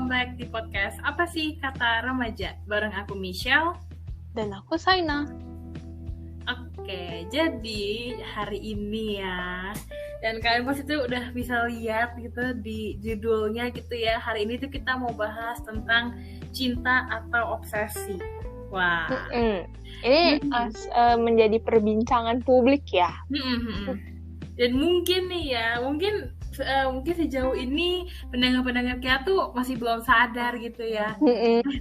welcome back di podcast Apa sih Kata Remaja? Bareng aku Michelle. Dan aku Saina. Oke, jadi hari ini ya, dan kalian pasti tuh udah bisa lihat gitu di judulnya gitu ya. Hari ini tuh kita mau bahas tentang cinta atau obsesi. Wah. Ini menjadi perbincangan publik ya. Dan mungkin nih ya, mungkin sejauh ini pendengar-pendengar kita tuh masih belum sadar gitu ya.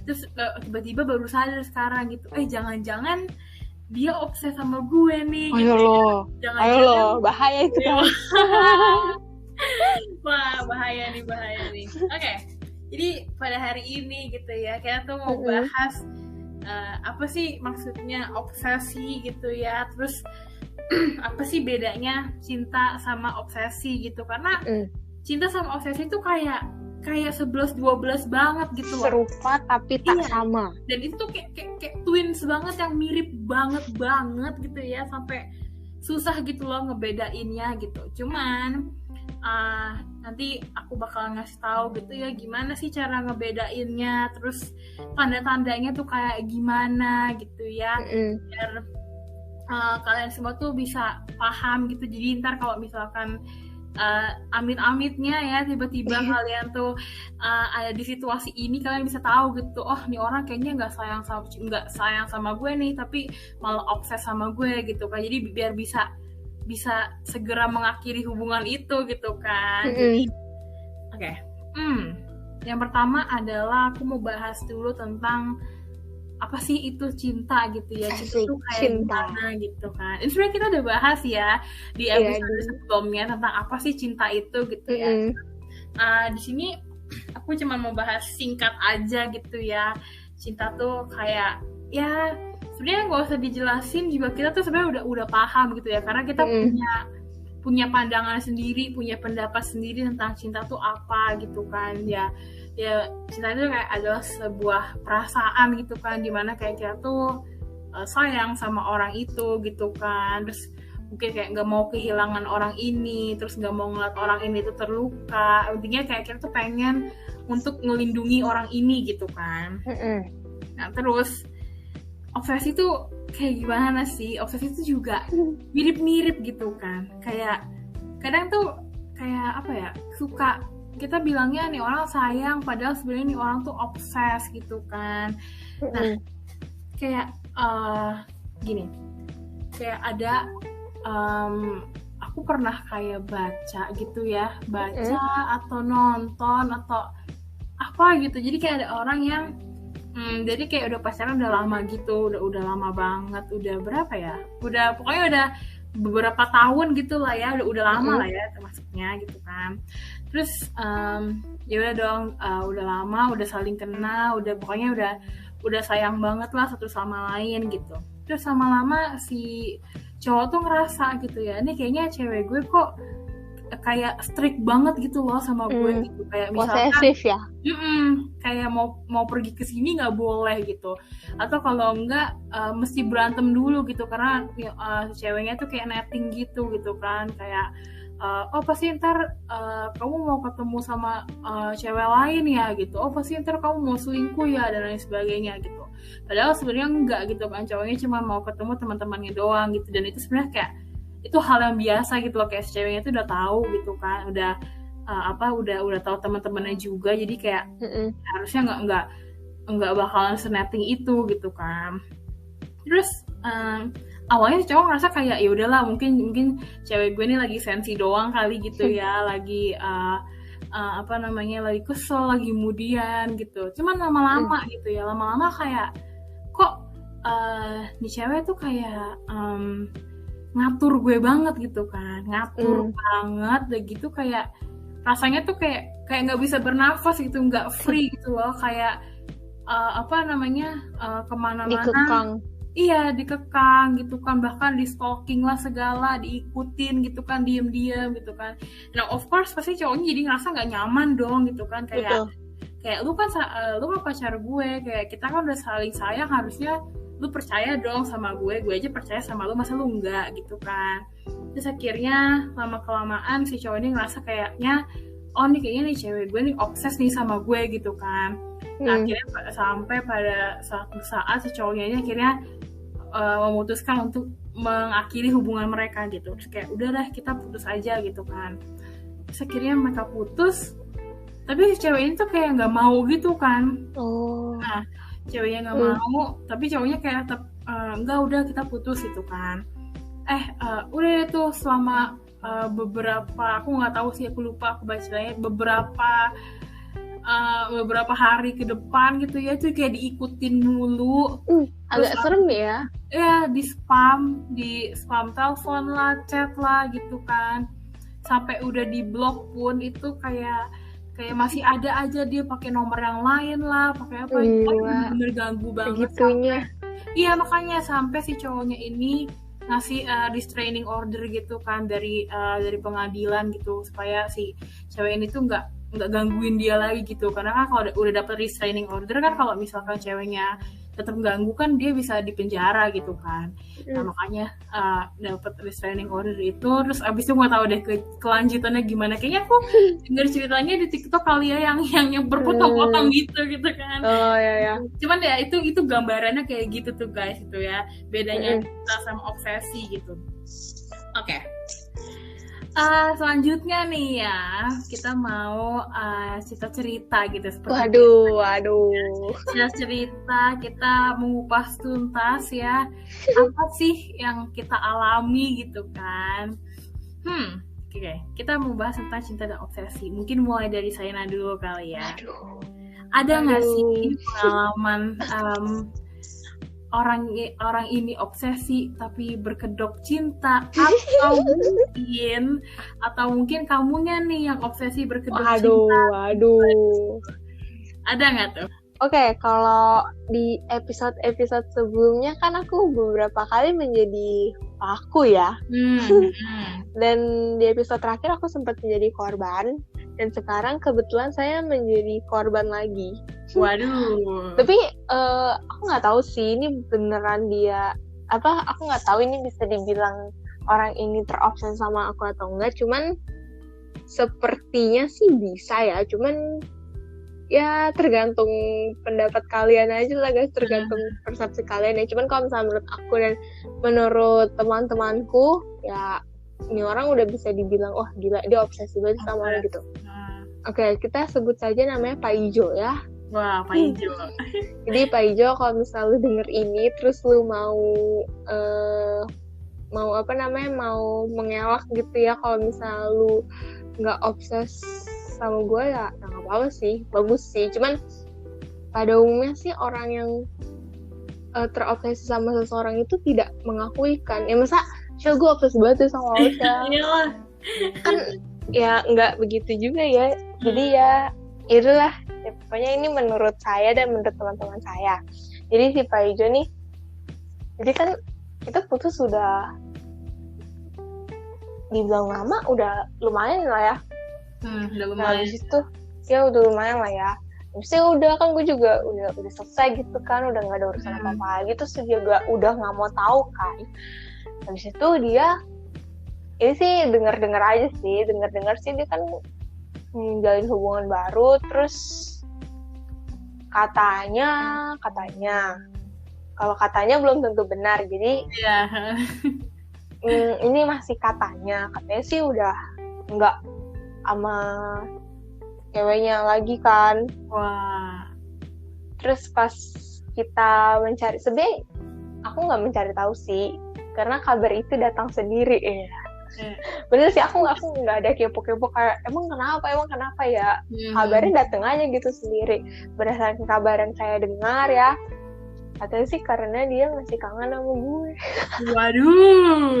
Terus tiba-tiba baru sadar sekarang gitu. Jangan-jangan dia obses sama gue nih. Ayo lo, bahaya itu. Wah, bahaya nih. Oke. Jadi pada hari ini gitu ya, kita tuh mau bahas apa sih maksudnya obsesi gitu ya. Terus apa sih bedanya cinta sama obsesi gitu, karena cinta sama obsesi itu kayak 11-12 banget gitu loh. Serupa tapi tak sama. Dan itu tuh kayak twins banget yang mirip banget gitu ya, sampai susah gitu loh ngebedainnya gitu. Cuman nanti aku bakal ngasih tahu gitu ya gimana sih cara ngebedainnya, terus tanda-tandanya tuh kayak gimana gitu ya, biar kalian semua tuh bisa paham gitu. Jadi ntar kalau misalkan amit-amitnya ya tiba-tiba kalian tuh ada di situasi ini, kalian bisa tahu gitu, oh nih orang kayaknya nggak sayang sama gue nih, tapi malah obses sama gue gitu kan. Jadi biar bisa segera mengakhiri hubungan itu gitu kan. Oke. Yang pertama adalah aku mau bahas dulu tentang apa sih itu cinta gitu ya. Cinta itu kayak gimana gitu kan. Ini sebenarnya kita udah bahas ya di episode sebelumnya tentang apa sih cinta itu gitu ya. Di sini aku cuma mau bahas singkat aja gitu ya. Cinta tuh kayak ya sebenarnya nggak usah dijelasin juga, kita tuh sebenarnya udah paham gitu ya, karena kita punya pandangan sendiri, punya pendapat sendiri tentang cinta tuh apa gitu kan ya. Cinta itu kayak adalah sebuah perasaan gitu kan, dimana kayak kita tuh sayang sama orang itu gitu kan, terus mungkin kayak nggak mau kehilangan orang ini, terus nggak mau ngeliat orang ini tuh terluka. Intinya kayak kita tuh pengen untuk ngelindungi orang ini gitu kan. Nah terus obsesi tuh kayak gimana sih? Obsesi itu juga mirip-mirip gitu kan, kayak kadang tuh kayak apa ya, suka kita bilangnya nih orang sayang, padahal sebenarnya nih orang tuh obses gitu kan. Nah, kayak gini, kayak ada aku pernah kayak baca gitu ya, atau nonton atau apa gitu. Jadi kayak ada orang yang jadi kayak udah pacaran udah lama gitu, udah lama banget, udah berapa ya? Pokoknya udah beberapa tahun gitu lah ya, udah lama lah ya termasuknya gitu kan. Terus ya udah dong, udah lama, udah saling kenal, pokoknya udah sayang banget lah satu sama lain gitu. Terus lama-lama si cowok tuh ngerasa gitu ya, ini kayaknya cewek gue kok kayak strict banget gitu loh sama gue gitu, kayak misalkan posesif ya, kayak mau pergi ke sini nggak boleh gitu, atau kalau enggak mesti berantem dulu gitu, karena ceweknya tuh kayak netting gitu kan, kayak oh pasti ntar kamu mau ketemu sama cewek lain ya gitu, oh pasti ntar kamu mau selingkuh ya, dan lain sebagainya gitu. Padahal sebenarnya enggak gitu kan, cowoknya cuma mau ketemu teman-temannya doang gitu. Dan itu sebenarnya kayak itu hal yang biasa gitu loh, kayak si ceweknya tuh udah tahu gitu kan, udah tahu teman-temannya juga, jadi kayak harusnya nggak bakalan seneting itu gitu kan. Terus awalnya cowok ngerasa kayak ya udahlah, mungkin cewek gue ini lagi sensi doang kali gitu ya, lagi lagi kesel, lagi mudian gitu. Cuman lama-lama gitu ya, lama-lama kayak kok nih cewek tuh kayak ngatur gue banget gitu kan, ngatur banget deh gitu, kayak rasanya tuh kayak nggak bisa bernafas gitu, nggak free gitu loh, kayak kemana-mana dikekang gitu kan, bahkan di stalking lah segala, diikutin gitu kan, diem-diem gitu kan. Nah of course pasti cowoknya jadi ngerasa nggak nyaman dong gitu kan, kayak lu kan pacar gue, kayak kita kan udah saling sayang, harusnya lu percaya dong sama gue aja percaya sama lu, masa lu enggak gitu kan. Terus akhirnya lama-kelamaan si cowok ini ngerasa kayaknya oh nih kayaknya nih cewek gue nih obses nih sama gue gitu kan. Nah, akhirnya sampai pada suatu saat si cowoknya ini akhirnya memutuskan untuk mengakhiri hubungan mereka gitu. Terus kayak udah dah kita putus aja gitu kan. Terus akhirnya mereka putus, tapi si cewek ini tuh kayak nggak mau gitu kan. Nah, ceweknya nggak mau, tapi cowoknya kayak tetap enggak, udah kita putus gitu kan. Udah tuh selama beberapa, aku nggak tahu sih, aku lupa aku bacanya, beberapa hari ke depan gitu ya, tuh kayak diikutin mulu. Agak serem ya. Ya, di spam telepon lah, chat lah gitu kan. Sampai udah di blok pun itu kayak masih ada aja dia pakai nomor yang lain lah, pakai apa, bener ganggu banget. Iya, makanya sampai si cowoknya ini ngasih restraining order gitu kan dari pengadilan gitu, supaya si cewek ini tuh nggak gangguin dia lagi gitu. Karena kan kalau udah dapet restraining order kan, kalau misalkan ceweknya tetap ganggu kan dia bisa dipenjara gitu kan. Nah, makanya dapet restraining order itu. Terus abis itu nggak tahu deh kelanjutannya gimana. Kayaknya aku denger ceritanya di TikTok kali ya, yang berpotong-potong gitu kan. Ya. Cuman ya itu gambarannya kayak gitu tuh guys, itu ya bedanya kita sama obsesi gitu. Oke. Selanjutnya nih ya, kita mau cerita gitu seperti Waduh. cerita, kita mengupas tuntas ya, apa sih yang kita alami gitu kan. Oke, kita mau bahas tentang cinta dan obsesi. Mungkin mulai dari Saina dulu kali ya. Ada nggak sih pengalaman orang ini obsesi tapi berkedok cinta, atau mungkin kamunya nih yang obsesi berkedok cinta? Waduh. Ada nggak tuh? Oke, kalau di episode sebelumnya kan aku beberapa kali menjadi pelaku ya. Dan di episode terakhir aku sempat menjadi korban, dan sekarang kebetulan saya menjadi korban lagi. Waduh. Tapi aku nggak tahu sih ini beneran dia apa. Aku nggak tahu ini bisa dibilang orang ini terobses sama aku atau enggak. Cuman sepertinya sih bisa ya. Cuman ya tergantung pendapat kalian aja lah guys, tergantung persepsi kalian ya. Cuman kalau misalnya menurut aku dan menurut teman-temanku ya, ini orang udah bisa dibilang wah gila dia obsesi banget sama lo gitu. Oke, kita sebut saja namanya Pak Ijo ya. Wah, Pak Ijo. Jadi Pak Ijo, kalau misalnya lu denger ini terus lu mau mau mengelak gitu ya, kalau misalnya lu nggak obses sama gue ya nggak apa-apa sih, bagus sih. Cuman pada umumnya sih orang yang terobsesi sama seseorang itu tidak mengakui kan. Ya masa gue obses banget sama lo ya. Kan ya nggak begitu juga ya. Jadi ya itulah ya, pokoknya ini menurut saya dan menurut teman-teman saya. Jadi si Pak Ijo nih, jadi kan kita putus sudah dibilang lama, udah lumayan lah ya. Udah lumayan. Nah disitu ya udah lumayan lah ya. Terus ya udah kan gue juga udah selesai gitu kan, udah nggak ada urusan apa-apa lagi. Terus dia juga udah nggak mau tahu kan. Habis itu dia ini sih dengar aja sih, dengar sih dia kan menjalin hubungan baru. Terus katanya kalau katanya belum tentu benar, jadi ini masih katanya sih udah nggak sama ceweknya lagi kan. Wah. Terus pas kita mencari, sebenarnya aku nggak mencari tahu sih, karena kabar itu datang sendiri ya. Bener sih, aku nggak ada kepo-kepo kayak emang kenapa ya. Kabarnya datang aja gitu sendiri berdasarkan kabar yang saya dengar ya. Katanya sih karena dia masih kangen sama gue. Waduh.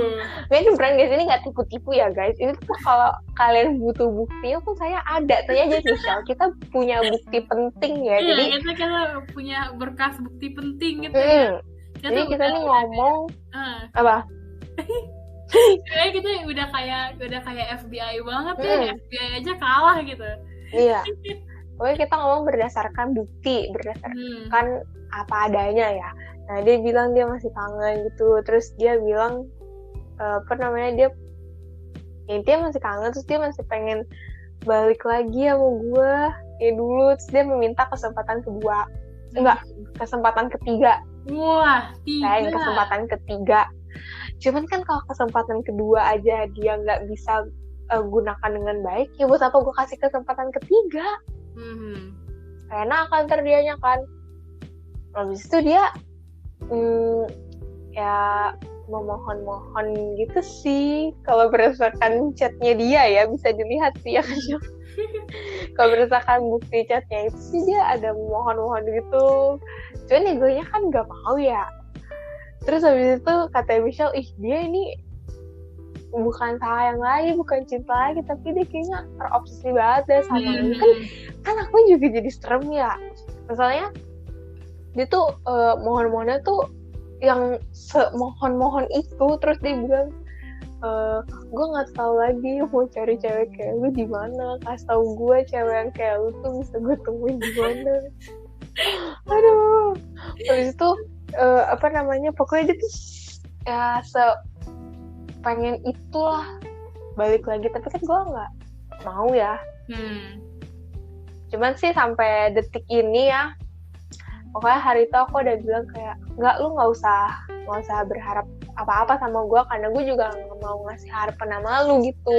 Ini beneran guys, ini nggak tipu-tipu ya guys. Ini tuh kalau kalian butuh buktinya pun saya ada. Tanya aja Michelle, kita punya bukti penting ya. Jadi kita punya berkas bukti penting gitu ya. Jadi kita nih ngomong apa? Kayaknya kita udah kayak FBI banget ya. FBI aja kalah gitu. Iya. Pokoknya kita ngomong berdasarkan bukti, berdasarkan apa adanya ya. Nah dia bilang dia masih kangen gitu. Terus dia bilang dia masih kangen. Terus dia masih pengen balik lagi sama gue ya dulu, terus dia meminta kesempatan kedua, enggak, kesempatan ketiga. Wah, Kayak 3. kesempatan ketiga. Cuman kan kalau kesempatan kedua aja dia nggak bisa gunakan dengan baik, ya buat apa gue kasih kesempatan ketiga? Karena akan terdianya kan. Habis itu dia ya memohon-mohon gitu sih. Kalau berdasarkan chatnya dia ya bisa dilihat sih ya kan. Kalau berdasarkan bukti chatnya itu sih dia ada memohon-mohon gitu. Cuman egonya kan gak mau ya. Terus habis itu kata Michelle, ih dia ini bukan sayang lagi, bukan cinta lagi, tapi dia kayaknya terobsesi banget deh sama ini. Kan aku juga jadi serem ya. Misalnya dia tuh mohon-mohonnya tuh yang semohon-mohon itu, terus dia bilang gue nggak tahu lagi mau cari cewek kayak lu di mana, kasih tahu gue cewek yang kayak lu tuh bisa gue temuin di mana. Aduh, habis itu pokoknya dia tuh ya pengen itulah balik lagi, tapi kan gue nggak mau ya. Cuman sih sampai detik ini ya, pokoknya hari itu aku udah bilang kayak lu nggak usah berharap apa-apa sama gue, karena gue juga nggak mau ngasih harapan sama lu gitu.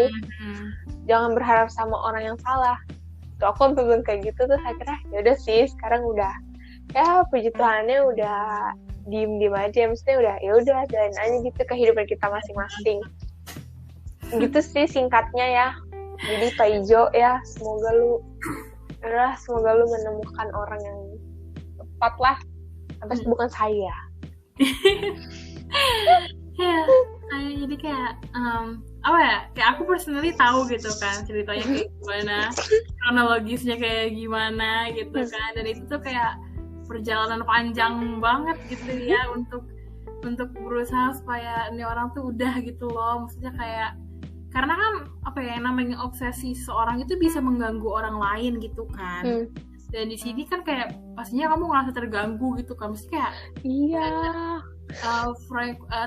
Jangan berharap sama orang yang salah. Tuh aku bilang kayak gitu, terus akhirnya yaudah sih sekarang udah ya puji Tuhannya udah diem aja, maksudnya udah ya udah jalanin aja gitu kehidupan kita masing-masing. Gitu sih singkatnya ya. Jadi Pak Ijo ya, semoga lu menemukan orang yang tepat lah, tapi bukan saya. Ya, jadi kayak kayak aku personally tahu gitu kan ceritanya kayak gimana, kronologisnya kayak gimana gitu kan, dan itu tuh kayak perjalanan panjang banget gitu ya untuk berusaha supaya ini orang tuh udah gitu loh, maksudnya kayak karena kan namanya obsesi seorang itu bisa mengganggu orang lain gitu kan. Dan di sini kan kayak pastinya kamu ngerasa terganggu gitu kan, mesti kayak iya.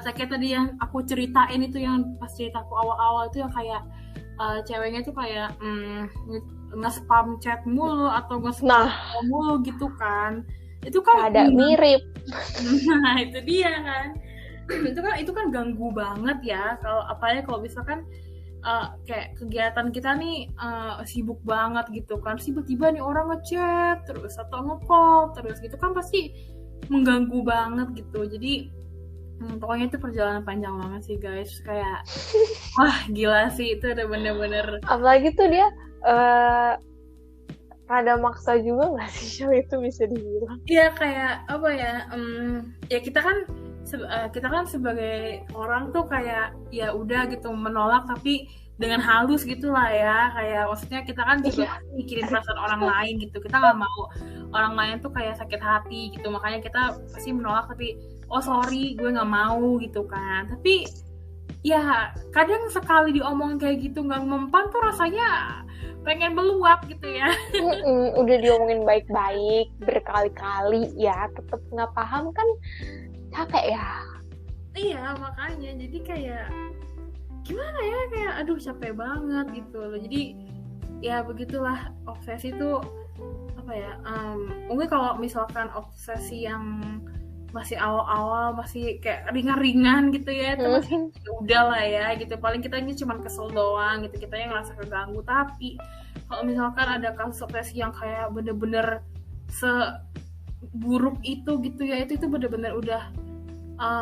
Kayak tadi yang aku ceritain itu, yang pas ceritaku awal-awal itu yang kayak ceweknya tuh kayak nge-spam chat mulu atau nge-spam mulu gitu kan. Itu kan ada mirip. Nah itu dia kan. itu kan ganggu banget ya, kalau apalagi kalau misalkan kayak kegiatan kita nih sibuk banget gitu kan, tiba-tiba nih orang ngechat terus atau nge-call terus gitu kan, pasti mengganggu banget gitu. Jadi pokoknya itu perjalanan panjang banget sih guys, kayak wah gila sih, itu udah bener-bener. Apalagi tuh dia rada maksa juga nggak sih show itu, bisa dibilang. Iya kayak ya kita kan sebagai orang tuh kayak ya udah gitu menolak, tapi dengan halus gitulah ya, kayak maksudnya kita kan juga mikirin perasaan orang lain gitu, kita nggak mau orang lain tuh kayak sakit hati gitu, makanya kita pasti menolak, tapi sorry gue nggak mau gitu kan. Tapi ya kadang sekali diomongin kayak gitu nggak mempan tuh rasanya pengen meluap gitu ya. Udah diomongin baik-baik berkali-kali ya tetap nggak paham kan, capek ya. Iya makanya jadi kayak gimana ya, kayak aduh capek banget gitu loh. Jadi ya begitulah obsesi tuh mungkin kalau misalkan obsesi yang masih awal-awal masih kayak ringan-ringan gitu ya, itu masih udah lah ya gitu, paling kita ini cuma kesel doang gitu, kita yang ngerasa keganggu. Tapi kalau misalkan ada kasus obsesi yang kayak bener-bener seburuk itu gitu ya, itu bener-bener udah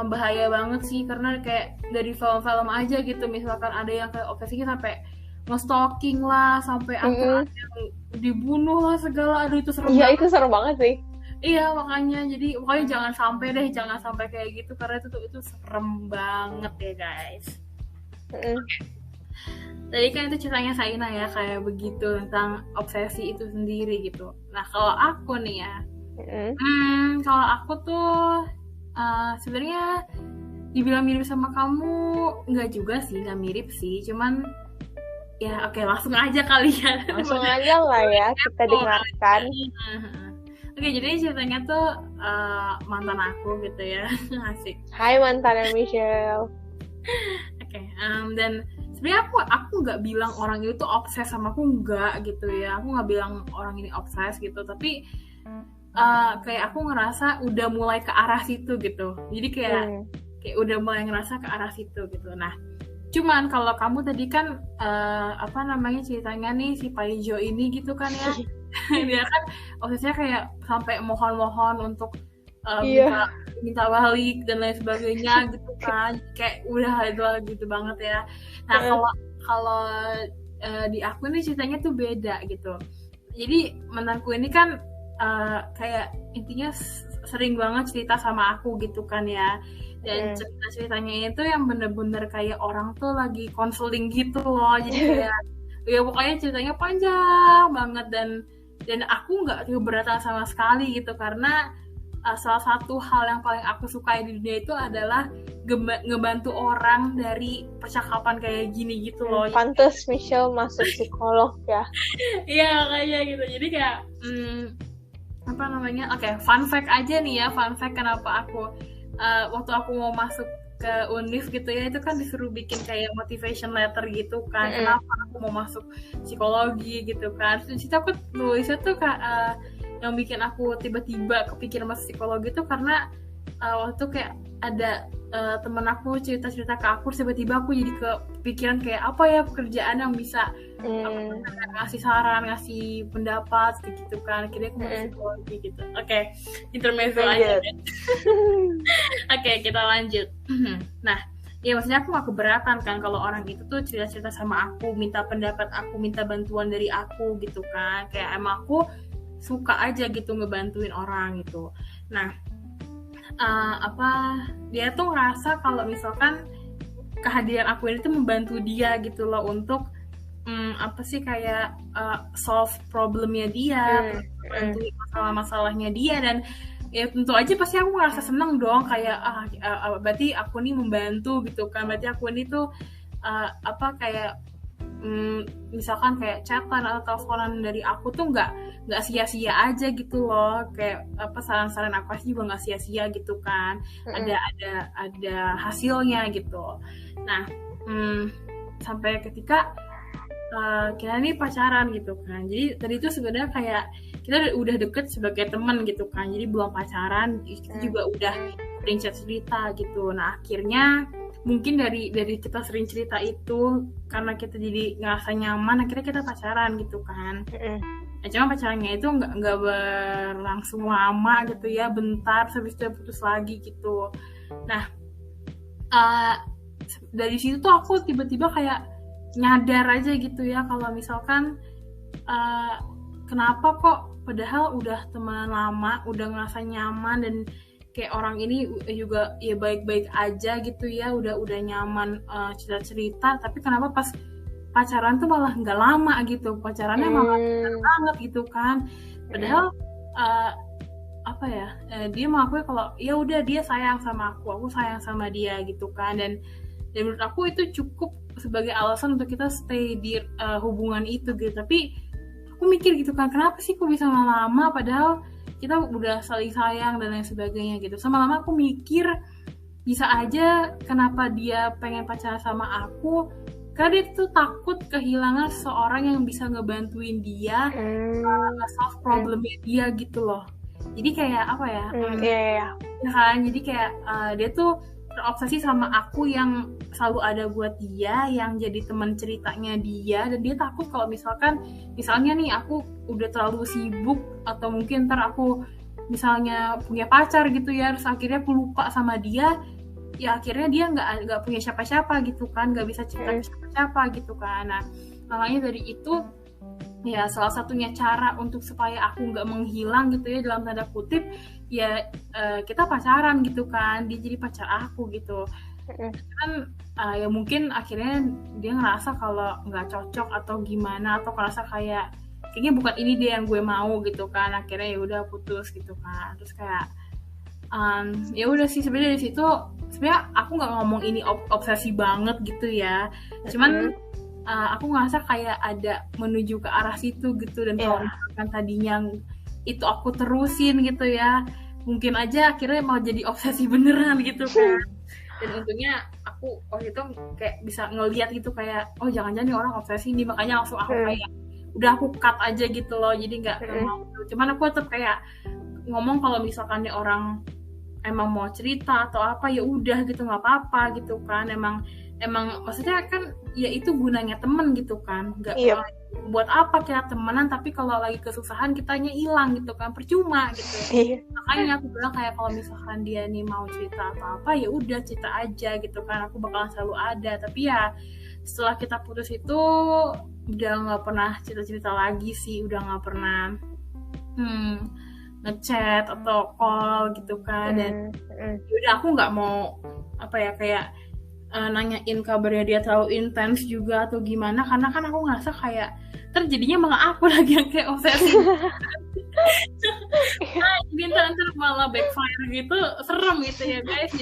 bahaya banget sih, karena kayak dari film-film aja gitu, misalkan ada yang kayak obsesinya sampai nge-stalking lah, sampai ada yang dibunuh lah segala, aduh itu serem banget. Iya itu serem banget sih. Iya makanya, jadi pokoknya jangan sampai kayak gitu, karena itu serem banget ya guys. Tadi kan itu ceritanya Saina ya, kayak begitu tentang obsesi itu sendiri gitu. Nah kalau aku nih ya, kalau aku tuh sebenarnya dibilang mirip sama kamu nggak juga sih, nggak mirip sih, cuman ya oke, langsung aja kali ya. Langsung aja lah ya kita dengarkan. Oke, jadi ceritanya tuh mantan aku gitu ya. Asik. Hai mantannya Michelle. Oke, dan sebenarnya aku nggak bilang orang itu tuh obses sama aku, nggak gitu ya, aku nggak bilang orang ini obses gitu, tapi kayak aku ngerasa udah mulai ke arah situ gitu, jadi kayak udah mulai ngerasa ke arah situ gitu. Nah cuman kalau kamu tadi kan apa namanya ceritanya nih si Paijo ini gitu kan ya, dia kan obsesnya kayak sampai mohon-mohon untuk minta balik dan lain sebagainya gitu kan, kayak udah gitu banget ya. Nah kalau di aku ini ceritanya tuh beda gitu. Jadi menanku ini kan kayak intinya sering banget cerita sama aku gitu kan ya, dan cerita-ceritanya itu yang bener-bener kayak orang tuh lagi konseling gitu loh, jadi kayak ya pokoknya ceritanya panjang banget, dan aku nggak keberatan sama sekali gitu, karena salah satu hal yang paling aku sukai di dunia itu adalah ngebantu orang dari percakapan kayak gini gitu loh. Pantes Michelle masuk psikolog ya. Iya kayak gitu, jadi kayak apa namanya, oke, fun fact aja nih ya, fun fact kenapa aku waktu aku mau masuk ke Univ gitu ya, itu kan disuruh bikin kayak motivation letter gitu kan, kenapa aku mau masuk psikologi gitu kan. Terus aku nulisnya tuh yang bikin aku tiba-tiba kepikiran masuk psikologi tuh karena waktu kayak ada temen aku cerita-cerita ke aku, tiba-tiba aku jadi kepikiran kayak apa ya pekerjaan yang bisa ngasih saran, ngasih pendapat gitu kan, akhirnya aku masuk psikologi gitu. Oke, intermezzo aja. Oke, kita lanjut. Nah, ya maksudnya aku gak keberatan kan kalau orang itu tuh cerita-cerita sama aku, minta pendapat aku, minta bantuan dari aku gitu kan, kayak emang aku suka aja gitu ngebantuin orang gitu. Nah dia tuh ngerasa kalau misalkan kehadiran aku ini tuh membantu dia gitu loh untuk kayak solve problemnya dia, bantu masalah-masalahnya dia, dan ya tentu aja pasti aku ngerasa seneng dong, kayak berarti aku nih membantu gitu kan, berarti aku ini tuh kayak misalkan kayak chatan atau teleponan dari aku tuh nggak sia-sia aja gitu loh, kayak saran-saran aku kasih juga nggak sia-sia gitu kan, ada hasilnya gitu. Nah sampai ketika kita nih pacaran gitu kan, jadi tadi itu sebenarnya kayak kita udah deket sebagai teman gitu kan, jadi belum pacaran, kita juga udah sering cerita gitu. Nah akhirnya mungkin dari kita sering cerita itu, karena kita jadi ngerasa nyaman, akhirnya kita pacaran gitu kan. Cuma pacarannya itu nggak berlangsung lama gitu ya, bentar, habis itu putus lagi gitu. Nah dari situ tuh aku tiba-tiba kayak nyadar aja gitu ya, kalau misalkan kenapa kok padahal udah teman lama, udah ngerasa nyaman, dan kayak orang ini juga ya baik-baik aja gitu ya, udah nyaman cerita-cerita, tapi kenapa pas pacaran tuh malah nggak lama gitu, pacarannya malah banget gitu kan, padahal dia mengakui kalau ya udah dia sayang sama aku sayang sama dia gitu kan, dan menurut aku itu cukup sebagai alasan untuk kita stay di hubungan itu gitu. Tapi aku mikir gitu kan, kenapa sih kok bisa lama padahal kita udah saling sayang dan lain sebagainya gitu. Sama lama aku mikir bisa aja kenapa dia pengen pacaran sama aku, karena dia tuh takut kehilangan seseorang yang bisa ngebantuin dia solve problemnya dia gitu loh. Jadi kayak apa ya? Kan jadi kayak dia tuh terobsesi sama aku yang selalu ada buat dia, yang jadi teman ceritanya dia, dan dia takut kalau misalnya nih aku udah terlalu sibuk, atau mungkin ntar aku misalnya punya pacar gitu ya, terus akhirnya aku lupa sama dia, ya akhirnya dia nggak punya siapa-siapa gitu kan, nggak bisa cerita ke siapa-siapa gitu kan. Nah makanya dari itu ya salah satunya cara untuk supaya aku nggak menghilang gitu ya dalam tanda kutip, ya kita pacaran gitu kan, dia jadi pacar aku gitu kan. Ya mungkin akhirnya dia ngerasa kalau nggak cocok atau gimana, atau ngerasa kayaknya bukan ini dia yang gue mau gitu kan, akhirnya ya udah putus gitu kan. Terus kayak ya udah sih, sebenarnya dari situ sebenarnya aku nggak ngomong ini obsesi banget gitu ya, cuman aku ngerasa kayak ada menuju ke arah situ gitu. Dan kalau misalkan tadinya itu aku terusin gitu ya, mungkin aja akhirnya mau jadi obsesi beneran gitu kan. Dan untungnya aku aku waktu itu kayak bisa ngeliat gitu kayak oh jangan-jangan nih orang obsesi nih, makanya langsung aku kayak udah aku cut aja gitu loh, jadi nggak mau. Cuman aku tetap kayak ngomong kalau misalkan nih orang emang mau cerita atau apa ya udah gitu, nggak apa-apa gitu kan. Emang maksudnya kan ya itu gunanya temen gitu kan, nggak buat apa kita temenan tapi kalau lagi kesusahan kitanya hilang gitu kan, percuma gitu. Makanya aku bilang kayak kalau misalkan dia nih mau cerita atau apa ya udah cerita aja gitu kan, aku bakalan selalu ada. Tapi ya setelah kita putus itu udah nggak pernah cerita-cerita lagi sih, udah nggak pernah ngechat atau call gitu kan. Dan udah aku nggak mau apa ya kayak nanyain kabarnya dia terlalu intens juga atau gimana, karena kan aku ngerasa kayak terjadinya malah aku lagi yang kayak obsesi. Nah, jadi ntar malah backfire gitu, serem gitu ya guys.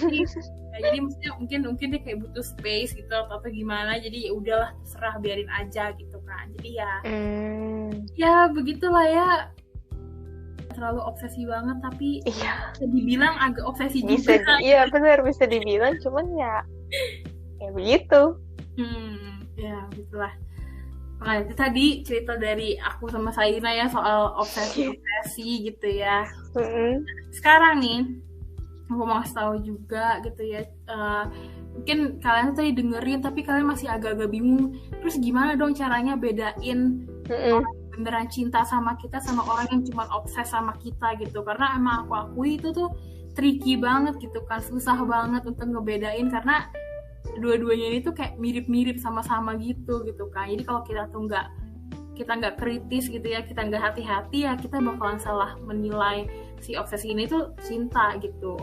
Jadi maksudnya mungkin dia kayak butuh space gitu atau gimana, jadi ya udahlah terserah, biarin aja gitu kan. Jadi ya begitulah ya, terlalu obsesi banget tapi bisa dibilang agak obsesi juga. Iya benar, bisa dibilang, cuman ya begitu. Ya begitulah. Nah itu tadi cerita dari aku sama Saina ya soal obsesi gitu ya. Sekarang nih aku mau kasih tahu juga gitu ya, mungkin kalian tadi dengerin tapi kalian masih agak-agak bingung, terus gimana dong caranya bedain orang beneran cinta sama kita sama orang yang cuma obses sama kita gitu. Karena emang aku akui itu tuh tricky banget gitu kan, susah banget untuk ngebedain karena dua-duanya ini tuh kayak mirip-mirip sama-sama gitu kan. Jadi kalau kita tuh nggak kritis gitu ya, kita nggak hati-hati ya kita bakalan salah menilai si obsesi ini tuh cinta gitu.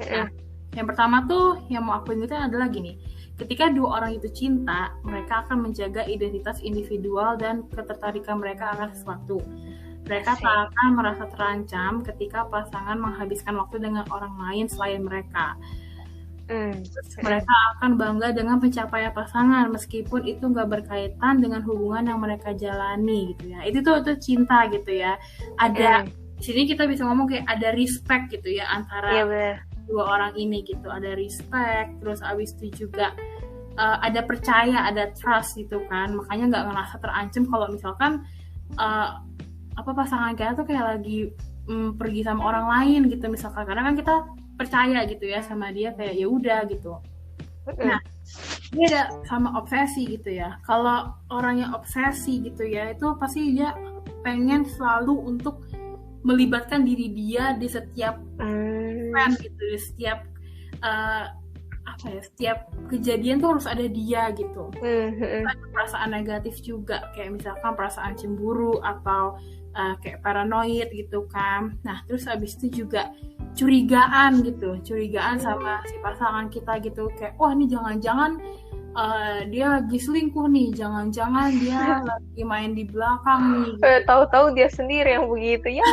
Nah yang pertama tuh yang mau aku ingetin adalah gini, ketika dua orang itu cinta, mereka akan menjaga identitas individual dan ketertarikan mereka akan sesuatu. Mereka tak akan merasa terancam ketika pasangan menghabiskan waktu dengan orang lain selain mereka. Mereka akan bangga dengan pencapaian pasangan meskipun itu nggak berkaitan dengan hubungan yang mereka jalani gitu ya. Itu tuh cinta gitu ya. Ada di sini kita bisa ngomong kayak ada respect gitu ya antara dua orang ini gitu. Ada respect, terus abis itu juga ada percaya, ada trust gitu kan. Makanya nggak ngerasa terancam kalau misalkan pasangan kita tuh kayak lagi pergi sama orang lain gitu misalkan, karena kan kita percaya gitu ya sama dia, kayak ya udah gitu. Nah dia ada sama obsesi gitu ya. Kalau orang yang obsesi gitu ya, itu pasti dia pengen selalu untuk melibatkan diri dia di setiap event gitu, di setiap setiap kejadian tuh harus ada dia gitu. Ada perasaan negatif juga, kayak misalkan perasaan cemburu atau kayak paranoid gitu kan. Nah terus abis itu juga curigaan sama si pasangan kita gitu, kayak wah ini jangan-jangan dia lagi selingkuh nih, jangan-jangan dia lagi main di belakang nih gitu. Tahu-tahu dia sendiri yang begitu ya.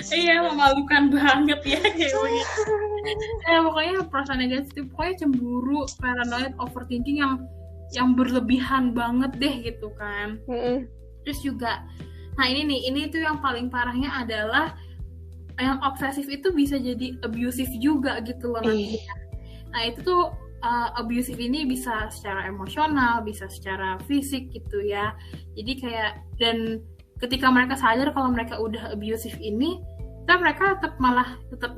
Iya memalukan banget ya kayak begitu. Pokoknya perasaan negatif, pokoknya cemburu, paranoid, overthinking yang berlebihan banget deh gitu kan. Terus juga nah ini tuh yang paling parahnya adalah yang obsesif itu bisa jadi abusive juga gitu loh nantinya. Nah itu tuh abusive ini bisa secara emosional, bisa secara fisik gitu ya. Jadi kayak, dan ketika mereka sadar kalau mereka udah abusive ini, dan mereka tetap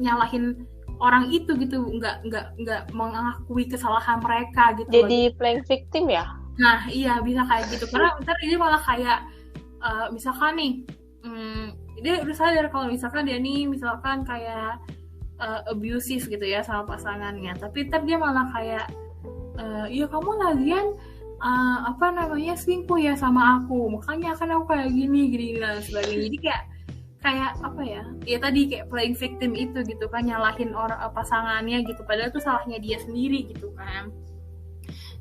nyalahin orang itu gitu, nggak mengakui kesalahan mereka gitu. Jadi playing victim ya? Nah iya bisa kayak gitu, karena ntar ini malah kayak misalkan nih dia udah sadar kalau misalkan dia nih misalkan kayak abusive gitu ya sama pasangannya, tapi ntar dia malah kayak ya kamu lagian selingkuh ya sama aku, makanya kan aku kayak gini dan sebagainya. Jadi kayak apa ya tadi kayak playing victim itu gitu kan, nyalahin orang pasangannya gitu, padahal tuh salahnya dia sendiri gitu kan.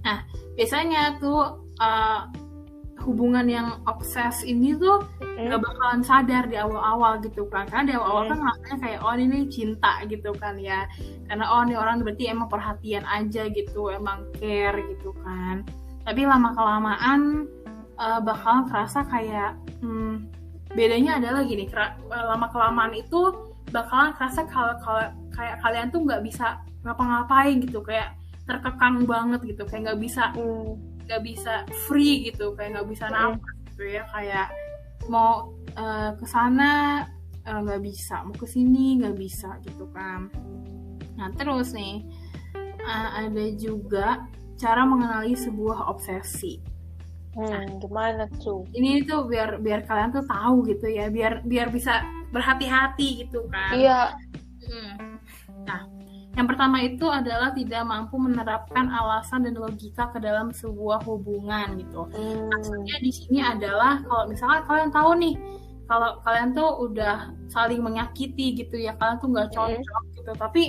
Nah biasanya tuh hubungan yang obses ini tuh gak bakalan sadar di awal-awal gitu kan, karena di awal-awal kan rasanya kayak ini cinta gitu kan ya, karena ini orang berarti emang perhatian aja gitu, emang care gitu kan. Tapi lama-kelamaan bakalan kerasa kayak bedanya adalah gini, lama-kelamaan itu bakalan kerasa kalau kayak kalian tuh nggak bisa ngapa-ngapain gitu, kayak terkekang banget gitu, kayak nggak bisa free gitu, kayak nggak bisa nafas gitu ya, kayak mau ke sana nggak bisa, mau ke sini nggak bisa gitu kan. Nah terus nih ada juga cara mengenali sebuah obsesi. Gimana tuh? Ini tuh biar kalian tuh tahu gitu ya, biar bisa berhati-hati gitu kan. Iya. Nah, yang pertama itu adalah tidak mampu menerapkan alasan dan logika ke dalam sebuah hubungan gitu. Maksudnya di sini adalah kalau misalkan kalian tahu nih, kalau kalian tuh udah saling menyakiti gitu ya, kalian tuh nggak cocok gitu, tapi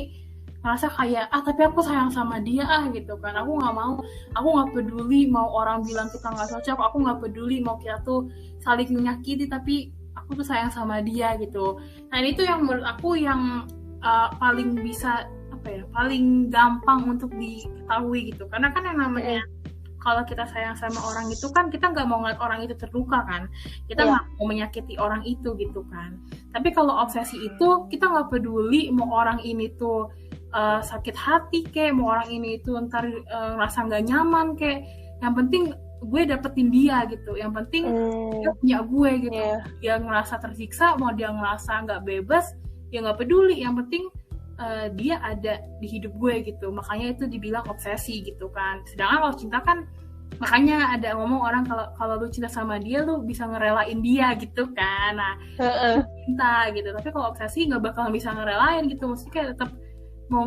ngerasa kayak tapi aku sayang sama dia gitu kan, aku nggak peduli mau orang bilang kita nggak cocok, aku nggak peduli mau kita tuh saling menyakiti, tapi aku tuh sayang sama dia gitu. Nah itu yang menurut aku yang paling bisa paling gampang untuk diketahui gitu, karena kan yang namanya kalau kita sayang sama orang itu kan kita nggak mau ngeliat orang itu terluka kan, kita nggak mau menyakiti orang itu gitu kan. Tapi kalau obsesi itu kita nggak peduli mau orang ini tuh sakit hati kayak, mau orang ini itu ntar ngerasa nggak nyaman kayak, yang penting gue dapetin dia gitu, yang penting dia punya gue gitu. Dia ngerasa tersiksa, mau dia ngerasa nggak bebas ya nggak peduli, yang penting dia ada di hidup gue gitu. Makanya itu dibilang obsesi gitu kan. Sedangkan kalau cinta kan, makanya ada ngomong orang kalau lu cinta sama dia lu bisa ngerelain dia gitu kan. Nah cinta gitu, tapi kalau obsesi nggak bakal bisa ngerelain gitu, maksudnya kayak tetap mau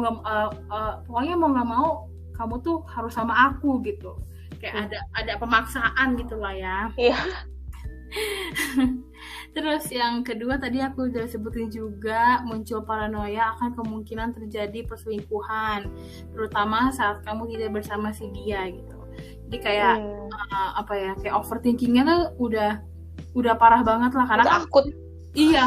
pokoknya mau nggak mau kamu tuh harus sama aku gitu, kayak ada pemaksaan gitu lah ya. Terus yang kedua tadi aku udah sebutin juga, muncul paranoia akan kemungkinan terjadi perselingkuhan, terutama saat kamu tidak bersama si dia gitu. Jadi kayak kayak overthinkingnya tuh udah parah banget lah, karena udah akut. Iya,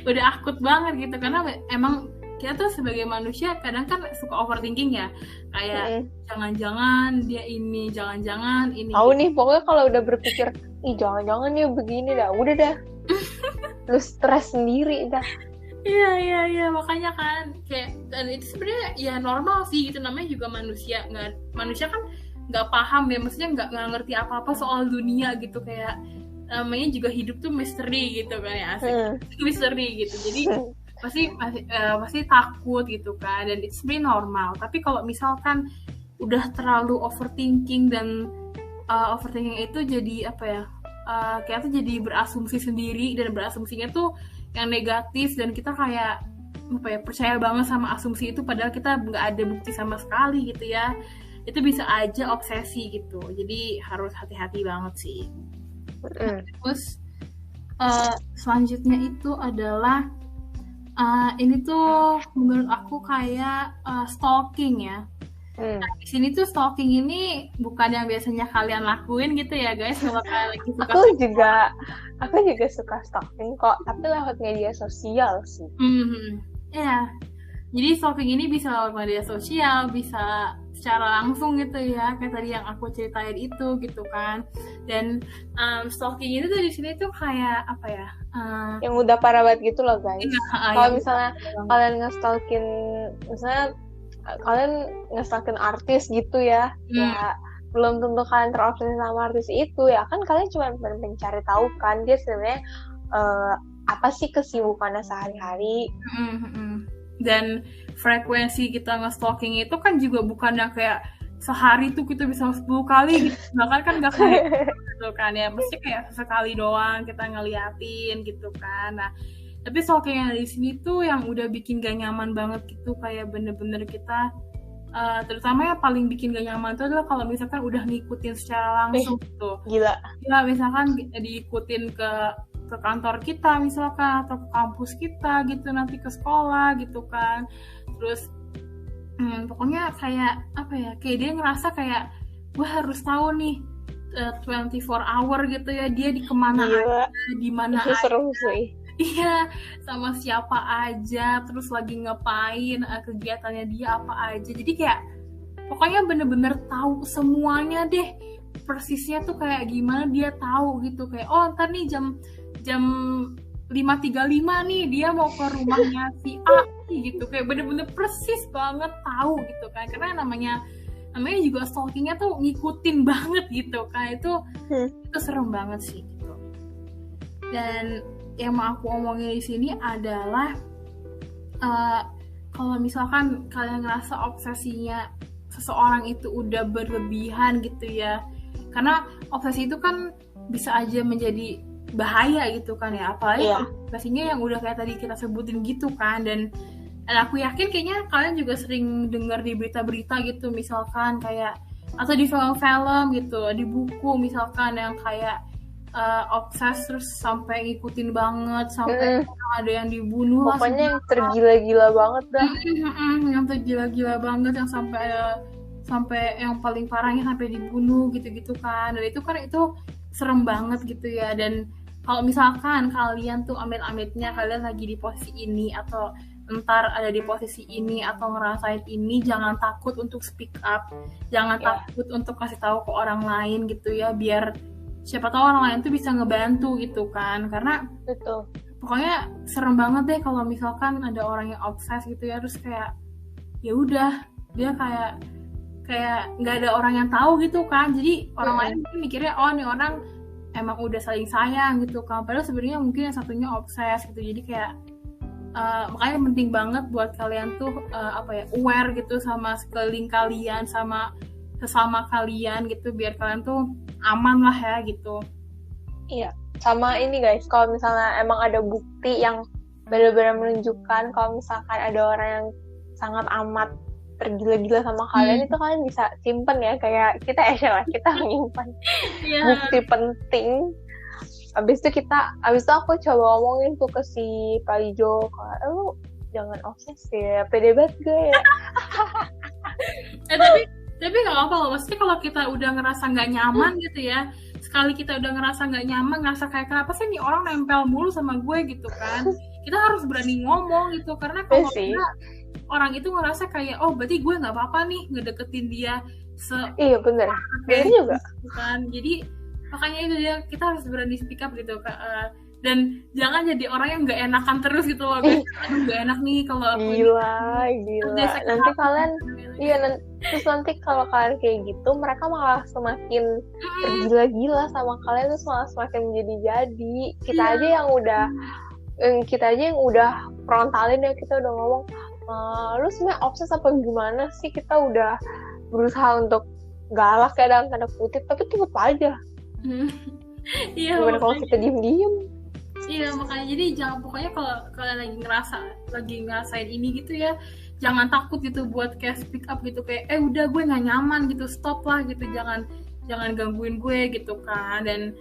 udah akut banget gitu, karena emang kita tuh sebagai manusia kadang kan suka overthinking ya, kayak jangan-jangan dia ini, jangan-jangan ini. Tahu nih, pokoknya kalau udah berpikir jangan-jangan dia begini dah, udah dah, lu stres sendiri dah. Iya, makanya kan kayak, dan itu sebenarnya ya normal sih, itu namanya juga manusia kan nggak paham ya, maksudnya nggak ngerti apa-apa soal dunia gitu, kayak namanya juga hidup tuh misteri gitu kan ya, asik misteri gitu, jadi pasti takut gitu kan, dan itu sebenarnya normal. Tapi kalau misalkan udah terlalu overthinking, dan overthinking itu jadi kayak tuh jadi berasumsi sendiri, dan berasumsinya tuh yang negatif, dan kita kayak percaya banget sama asumsi itu padahal kita nggak ada bukti sama sekali gitu ya. Itu bisa aja obsesi gitu, jadi harus hati-hati banget sih. Terus selanjutnya itu adalah ini tuh menurut aku kayak stalking ya. Nah, di sini tuh stalking ini bukan yang biasanya kalian lakuin gitu ya guys, kalau kalian lagi suka. Aku juga suka stalking kok, tapi lewat media sosial sih. Iya. Jadi stalking ini bisa lewat media sosial, bisa secara langsung gitu ya, kayak tadi yang aku ceritain itu gitu kan. Dan stalking itu tuh di sini tuh kayak yang udah parah banget gitu loh guys. Kalau misalnya kalian nge-stalking artis gitu ya, ya belum tentu kalian terobsesi sama artis itu ya kan, kalian cuma mencari tahu kan dia sebenarnya apa sih kesibukannya sehari-hari. Dan frekuensi kita nge-stalking itu kan juga bukan yang kayak sehari tuh kita bisa 10 kali gitu, bahkan kan gak kayak gitu kan ya, mesti kayak sekali doang kita ngeliatin gitu kan. Nah tapi stalking yang di sini tuh yang udah bikin gak nyaman banget gitu, kayak bener-bener kita terutama yang paling bikin gak nyaman itu adalah kalau misalkan udah ngikutin secara langsung gitu. Gila, misalkan diikutin ke kantor kita misalkan, atau ke kampus kita gitu, nanti ke sekolah gitu kan. Terus pokoknya kayak kayak dia ngerasa kayak gue harus tahu nih 24 hour gitu ya, dia di kemana aja, di mana aja. Seru sih. Iya, sama siapa aja, terus lagi ngapain, kegiatannya dia apa aja. Jadi kayak pokoknya bener-bener tahu semuanya deh, persisnya tuh kayak gimana dia tahu gitu. Kayak ntar nih jam 5.35 nih, dia mau ke rumahnya si A gitu, kayak bener-bener persis banget tahu gitu kan, karena namanya juga stalkingnya tuh ngikutin banget gitu kan, itu serem banget sih gitu. Dan yang mau aku omongin di sini adalah kalau misalkan kalian ngerasa obsesinya seseorang itu udah berlebihan gitu ya, karena obsesi itu kan bisa aja menjadi bahaya gitu kan ya, apalagi obsesinya yang udah kayak tadi kita sebutin gitu kan. Dan aku yakin kayaknya kalian juga sering dengar di berita-berita gitu, misalkan kayak atau di film-film gitu, di buku misalkan yang kayak obses terus sampai ngikutin banget sampai ada yang dibunuh lah. Pokoknya yang tergila-gila banget dah. Yang tergila-gila banget, yang sampai yang paling parahnya sampai dibunuh gitu-gitu kan. Dan itu kan itu serem banget gitu ya. Dan kalau misalkan kalian tuh amit-amitnya kalian lagi di posisi ini atau ntar ada di posisi ini atau ngerasain ini, jangan takut untuk speak up, jangan takut untuk kasih tahu ke orang lain gitu ya, biar siapa tahu orang lain tuh bisa ngebantu gitu kan. Karena betul, pokoknya serem banget deh kalau misalkan ada orang yang obses gitu ya, terus kayak ya udah dia kayak nggak ada orang yang tahu gitu kan, jadi orang lain mungkin mikirnya oh nih orang emang udah saling sayang gitu kan, padahal sebenarnya mungkin yang satunya obses gitu. Jadi kayak makanya penting banget buat kalian tuh aware gitu sama sekeliling kalian, sama sesama kalian gitu, biar kalian tuh aman lah ya gitu. Iya, sama ini guys, kalau misalnya emang ada bukti yang benar-benar menunjukkan kalau misalkan ada orang yang sangat amat tergila-gila sama kalian, itu kalian bisa simpen ya, kayak kita lah, kita menyimpan bukti penting. Abis itu aku coba ngomongin tuh ke si Pak Ijo, lu jangan obses ya, pede banget gue ya. Tapi nggak apa-apa loh, maksudnya kalau kita udah ngerasa nggak nyaman gitu ya, sekali kita udah ngerasa nggak nyaman, ngerasa kayak kenapa sih nih orang nempel mulu sama gue gitu kan, kita harus berani ngomong gitu, karena kalau orang itu ngerasa kayak oh berarti gue nggak apa-apa nih ngedeketin dia iya bener juga kan. Jadi makanya itu dia, kita harus berani speak up gitu dan jangan jadi orang yang nggak enakan terus gitu loh, aduh nggak enak nih kalau aku gila nanti kalian terus nanti kalau kalian kayak gitu mereka malah semakin tergila-gila sama kalian, terus malah semakin menjadi-jadi. Kita aja yang udah frontalin ya, kita udah ngomong lu sebenarnya obses apa gimana sih, kita udah berusaha untuk galak ya dalam tanda kutip, tapi tetap aja gimana kalau kita diem-diem. Iya, makanya jadi jangan, pokoknya kalau kalian lagi ngerasain ini gitu ya, jangan takut gitu buat kayak speak up gitu, kayak udah gue nggak nyaman gitu, stop lah gitu, jangan gangguin gue gitu kan. Dan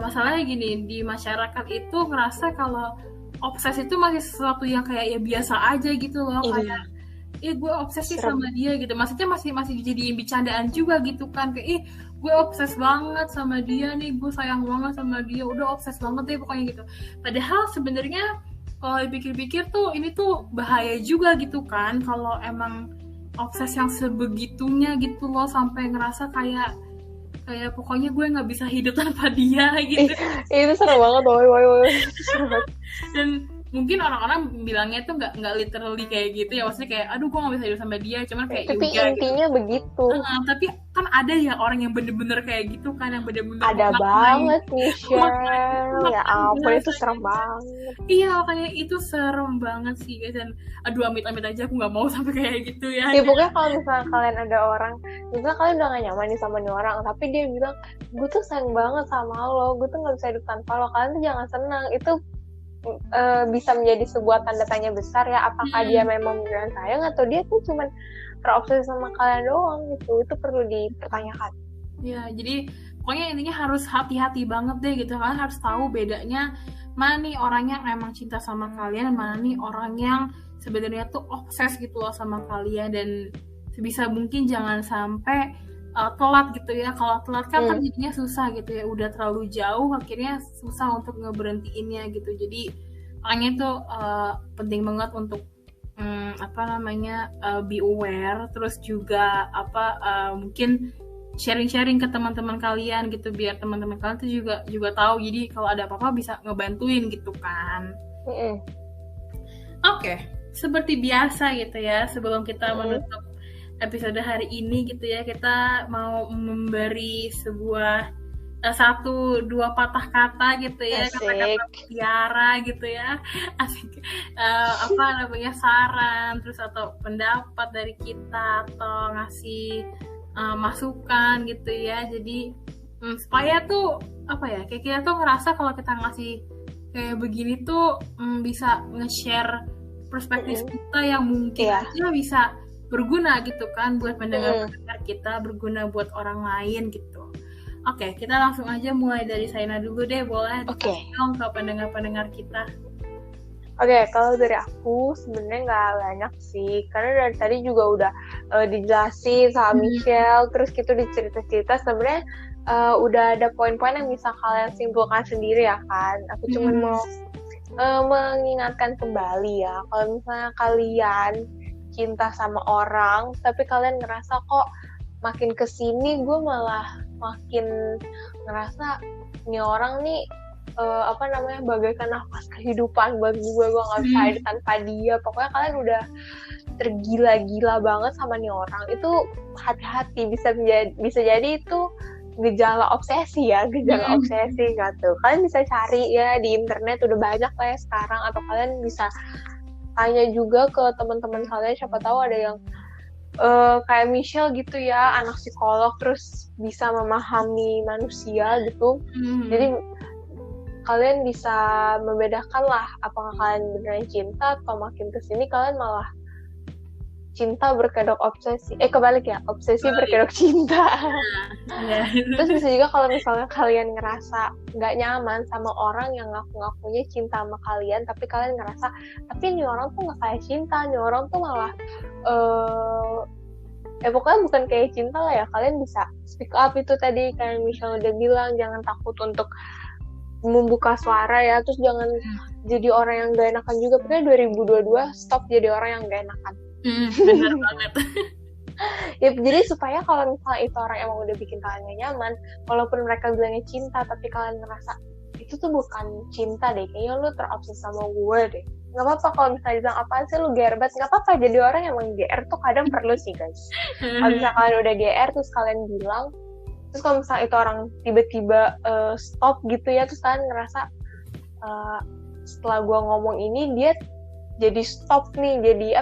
masalahnya gini, di masyarakat itu ngerasa kalau obses itu masih sesuatu yang kayak ya biasa aja gitu loh, kayak gue obsesi sama dia gitu, maksudnya masih dijadiin bercandaan juga gitu kan, kayak gue obses banget sama dia nih, gue sayang banget sama dia, udah obses banget deh pokoknya gitu. Padahal sebenarnya kalau dipikir-pikir tuh ini tuh bahaya juga gitu kan, kalau emang obses yang sebegitunya gitu loh, sampai ngerasa kayak pokoknya gue nggak bisa hidup tanpa dia gitu. Itu serem banget, woy. Dan mungkin orang-orang bilangnya tuh nggak literally kayak gitu ya, maksudnya kayak aduh gue nggak bisa hidup sama dia, cuman kayak tapi intinya gitu. Begitu. Tapi kan ada ya orang yang bener-bener kayak gitu kan, yang bener-bener ada banget Michelle, ya ampun itu serem banget. Iya, makanya itu serem banget sih guys, dan aduh amit-amit aja aku nggak mau sampai kayak gitu ya. Pokoknya kalau misalnya kalian ada orang, misalnya kalian udah gak nyaman nih sama nih orang, tapi dia bilang gue tuh sayang banget sama lo, gue tuh nggak bisa hidup tanpa lo, kalian tuh jangan senang. Itu bisa menjadi sebuah tanda tanya besar ya, apakah dia memang beneran sayang atau dia tuh cuman terobsesi sama kalian doang gitu. Itu perlu dipertanyakan ya. Jadi pokoknya intinya harus hati-hati banget deh gitu, kalian harus tahu bedanya mana nih orang yang emang cinta sama kalian, mana nih orang yang sebenarnya tuh obses gitu loh sama kalian. Dan sebisa mungkin jangan sampai telat gitu ya, kalau telat kan jadinya susah gitu ya, udah terlalu jauh akhirnya susah untuk ngeberhentiinnya gitu. Jadi makanya itu penting banget untuk be aware, terus juga mungkin sharing-sharing ke teman-teman kalian gitu, biar teman-teman kalian tuh juga tahu, jadi kalau ada apa-apa bisa ngebantuin gitu kan. Oke, seperti biasa gitu ya, sebelum kita menutup episode hari ini gitu ya, kita mau memberi sebuah 1-2 patah kata gitu ya, kata-kata mutiara gitu ya, asik, saran terus atau pendapat dari kita atau ngasih masukan gitu ya. Jadi supaya tuh kayak kita tuh ngerasa kalau kita ngasih kayak begini tuh bisa nge-share perspektif kita yang mungkin aja bisa berguna gitu kan buat pendengar-pendengar kita, berguna buat orang lain gitu. Oke, kita langsung aja mulai dari Saina dulu deh, boleh dong ke pendengar-pendengar kita. Oke, kalau dari aku sebenarnya nggak banyak sih, karena dari tadi juga udah dijelasin sama Michelle, terus gitu dicerita-cerita sebenarnya udah ada poin-poin yang bisa kalian simpulkan sendiri ya kan. Aku cuma mau mengingatkan kembali ya, kalau misalnya kalian cinta sama orang, tapi kalian ngerasa kok makin kesini gue malah makin ngerasa nih orang nih bagaikan nafas kehidupan buat gue nggak bisa hidup tanpa dia. Pokoknya kalian udah tergila-gila banget sama nih orang, itu hati-hati, bisa jadi itu gejala obsesi gitu. Kalian bisa cari ya di internet, udah banyak lah ya sekarang, atau kalian bisa tanya juga ke teman-teman kalian, siapa tahu ada yang kayak Michelle gitu ya, anak psikolog, terus bisa memahami manusia gitu. Jadi kalian bisa membedakan lah apakah kalian beneran cinta atau makin kesini kalian malah cinta berkedok obsesi. Kebalik ya, obsesi berkedok cinta. Terus bisa juga kalau misalnya kalian ngerasa nggak nyaman sama orang yang ngaku-ngakunya cinta sama kalian, tapi kalian ngerasa, tapi ini orang tuh nggak kayak cinta, ini orang tuh malah pokoknya bukan kayak cinta lah ya. Kalian bisa speak up, itu tadi kayak Michelle udah bilang, jangan takut untuk membuka suara ya, terus jangan jadi orang yang gak enakan juga. Pokoknya 2022 stop jadi orang yang gak enakan. Bener banget. Ya, jadi supaya kalau misalnya itu orang emang udah bikin kalian gak nyaman, walaupun mereka bilangnya cinta, tapi kalian ngerasa itu tuh bukan cinta deh, kayaknya lu terobses sama gue deh. Gak apa-apa kalau misalnya bilang, apaan sih lu GR banget, gak apa-apa. Jadi orang yang emang GR tuh kadang perlu sih guys. Kalau misalnya kalian udah GR terus kalian bilang, terus kalau misalnya itu orang tiba-tiba stop gitu ya, terus kalian ngerasa setelah gue ngomong ini dia jadi stop nih, jadi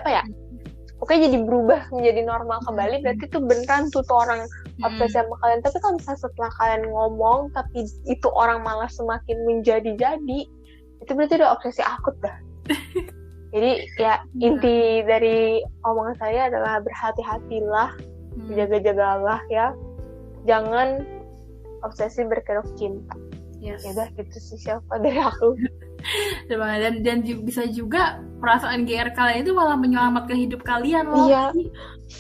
pokoknya jadi berubah menjadi normal kembali, berarti itu beneran tuh orang obsesi sama kalian. Tapi kalau misalnya setelah kalian ngomong tapi itu orang malah semakin menjadi-jadi, itu berarti udah obsesi akut dah. Jadi ya inti dari omongan saya adalah berhati-hatilah, jaga-jagalah ya, jangan obsesi berkedok cinta. Ya udah gitu sih siapa dari aku. Dan bisa juga perasaan GR kalian itu malah menyelamatkan hidup kalian loh. Iya.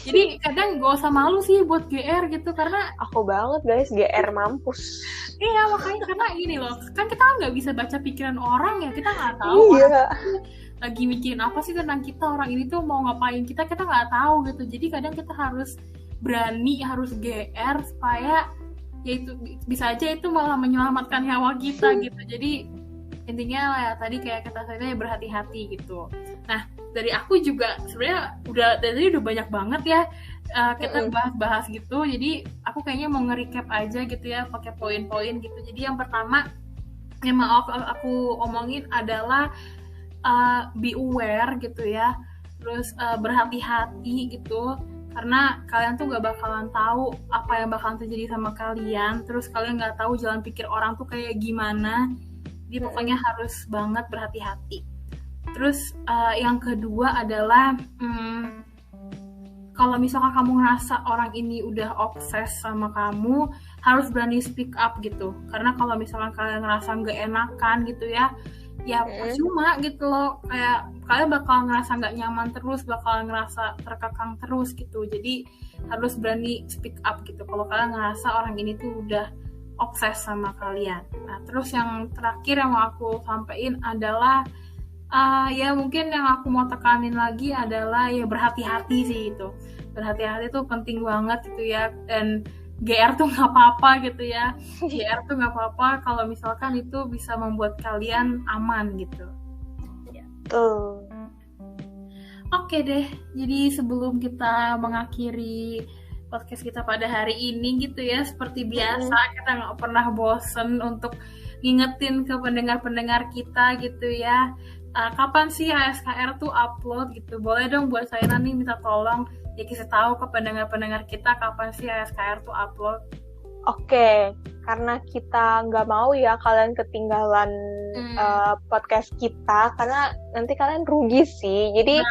Jadi kadang gak usah malu sih buat GR gitu, karena aku banget guys GR mampus. Iya, makanya karena gini loh, kan kita nggak bisa baca pikiran orang ya, kita nggak tahu lagi mikirin apa sih tentang kita, orang ini tuh mau ngapain kita nggak tahu gitu. Jadi kadang kita harus berani, harus GR supaya ya itu bisa aja itu malah menyelamatkan nyawa kita gitu. Jadi intinya ya tadi kayak kata saya ya, berhati-hati gitu. Nah dari aku juga sebenarnya udah banyak banget ya kita bahas-bahas gitu. Jadi aku kayaknya mau nge-recap aja gitu ya, pakai poin-poin gitu. Jadi yang pertama yang mau aku omongin adalah be aware gitu ya, terus berhati-hati gitu, karena kalian tuh gak bakalan tahu apa yang bakalan terjadi sama kalian, terus kalian gak tahu jalan pikir orang tuh kayak gimana. Jadi pokoknya harus banget berhati-hati. Terus yang kedua adalah kalau misalkan kamu ngerasa orang ini udah obses sama kamu, harus berani speak up gitu. Karena kalau misalkan kalian ngerasa gak enakan gitu ya percuma gitu loh. Kayak kalian bakal ngerasa gak nyaman terus, bakal ngerasa terkekang terus gitu. Jadi harus berani speak up gitu kalau kalian ngerasa orang ini tuh udah obses sama kalian. Nah terus yang terakhir yang mau aku sampaikan adalah ya mungkin yang aku mau tekanin lagi adalah ya berhati-hati sih itu. Berhati-hati itu penting banget gitu ya, dan GR tuh nggak apa-apa gitu ya. GR tuh nggak apa-apa kalau misalkan itu bisa membuat kalian aman gitu. Tuh. Oke deh, jadi sebelum kita mengakhiri podcast kita pada hari ini gitu ya, seperti biasa kita nggak pernah bosen untuk ngingetin ke pendengar-pendengar kita gitu ya, kapan sih ASKR tuh upload gitu. Boleh dong buat saya nih minta tolong ya kasih tahu ke pendengar-pendengar kita kapan sih ASKR tuh upload. Oke, karena kita nggak mau ya kalian ketinggalan podcast kita, karena nanti kalian rugi sih. Jadi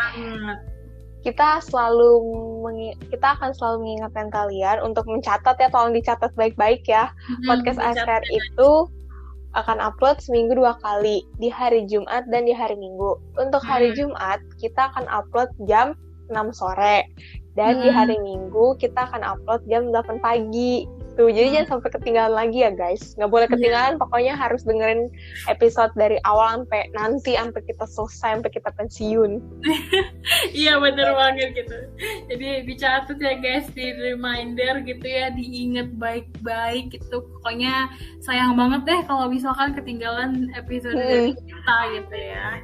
kita akan selalu mengingatkan kalian untuk mencatat ya, tolong dicatat baik-baik ya. Podcast ASKR itu akan upload seminggu 2 kali, di hari Jumat dan di hari Minggu. Untuk hari Jumat kita akan upload jam 6 sore dan di hari Minggu kita akan upload jam 8 pagi. Tuh, jadi jangan sampai ketinggalan lagi ya guys. Nggak boleh ketinggalan, pokoknya harus dengerin episode dari awal sampai kita selesai, sampai kita pensiun. Iya bener banget gitu. Jadi dicatat ya guys, di reminder gitu ya, diingat baik-baik gitu. Pokoknya sayang banget deh kalau misalkan ketinggalan episode dari kita gitu ya.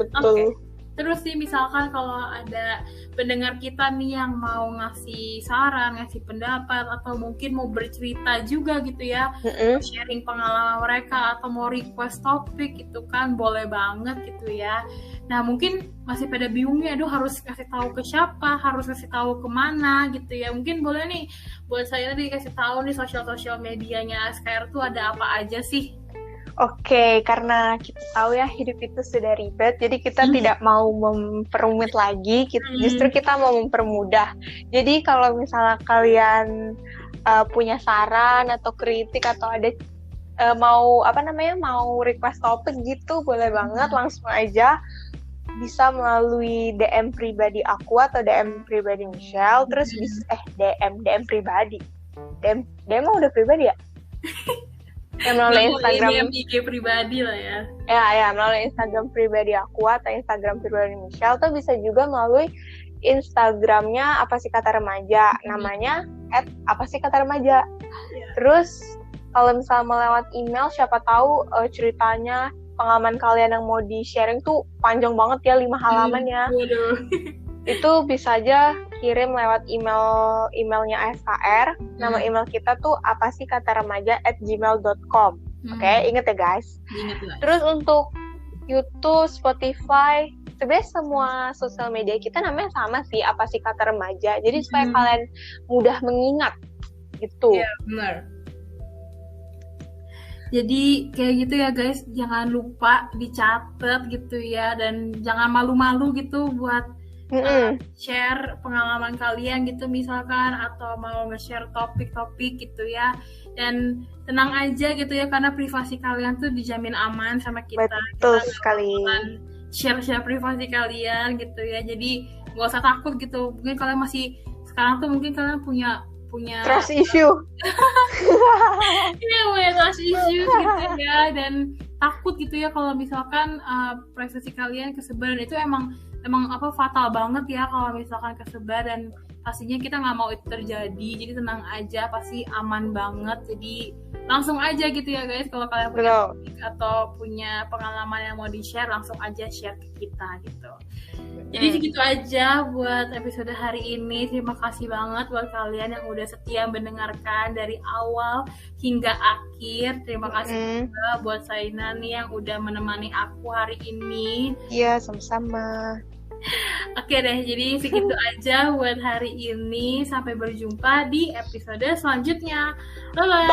Betul. Okay. Terus sih misalkan kalau ada pendengar kita nih yang mau ngasih saran, ngasih pendapat, atau mungkin mau bercerita juga gitu ya, sharing pengalaman mereka, atau mau request topik gitu kan, boleh banget gitu ya. Nah mungkin masih pada bingung nih, aduh harus kasih tahu ke siapa, harus kasih tahu kemana gitu ya. Mungkin boleh nih buat saya nih kasih tahu nih sosial medianya ASKR tuh ada apa aja sih. Oke, karena kita tahu ya hidup itu sudah ribet, jadi kita tidak mau memperumit lagi, justru kita mau mempermudah. Jadi kalau misalnya kalian punya saran atau kritik atau ada mau request topik gitu, boleh banget langsung aja, bisa melalui DM pribadi aku atau DM pribadi Michelle, terus DM pribadi. DM udah pribadi ya? Ya melalui Instagram IG pribadi lah ya. Ya melalui Instagram pribadi aku atau Instagram pribadi Michelle, tuh bisa juga melalui Instagramnya Apa Sih Kata Remaja, namanya @apasihkataremaja. Terus kalau misalnya melewat email, siapa tahu ceritanya, pengalaman kalian yang mau di sharing tuh panjang banget ya, 5 halaman ya. Itu bisa aja kirim lewat emailnya ASKR. Nama email kita tuh apasihkataremaja@gmail.com. Oke, inget ya guys. Terus untuk YouTube, Spotify, sebenarnya semua sosial media kita namanya sama sih, Apa Sih Kata Remaja. Jadi supaya kalian mudah mengingat gitu. Iya, benar. Jadi kayak gitu ya guys, jangan lupa dicatat gitu ya, dan jangan malu-malu gitu buat share pengalaman kalian gitu misalkan, atau mau nge-share topik-topik gitu ya. Dan tenang aja gitu ya, karena privasi kalian tuh dijamin aman sama kita. Betul sekali. Share privasi kalian gitu ya. Jadi gak usah takut gitu. Mungkin kalian masih sekarang tuh mungkin kalian punya trust issue. Iya, punya trust issue gitu ya, dan takut gitu ya kalau misalkan privasi kalian kesebar. Itu emang fatal banget ya kalau misalkan kesebar, dan pastinya kita nggak mau itu terjadi. Jadi tenang aja, pasti aman banget. Jadi langsung aja gitu ya guys, kalau kalian punya topik atau punya pengalaman yang mau di-share, langsung aja share ke kita gitu. Jadi segitu aja buat episode hari ini. Terima kasih banget buat kalian yang udah setia mendengarkan dari awal hingga akhir. Terima kasih juga buat Saina nih yang udah menemani aku hari ini. Iya, sama-sama. Oke deh, jadi segitu aja buat hari ini. Sampai berjumpa di episode selanjutnya. Bye-bye.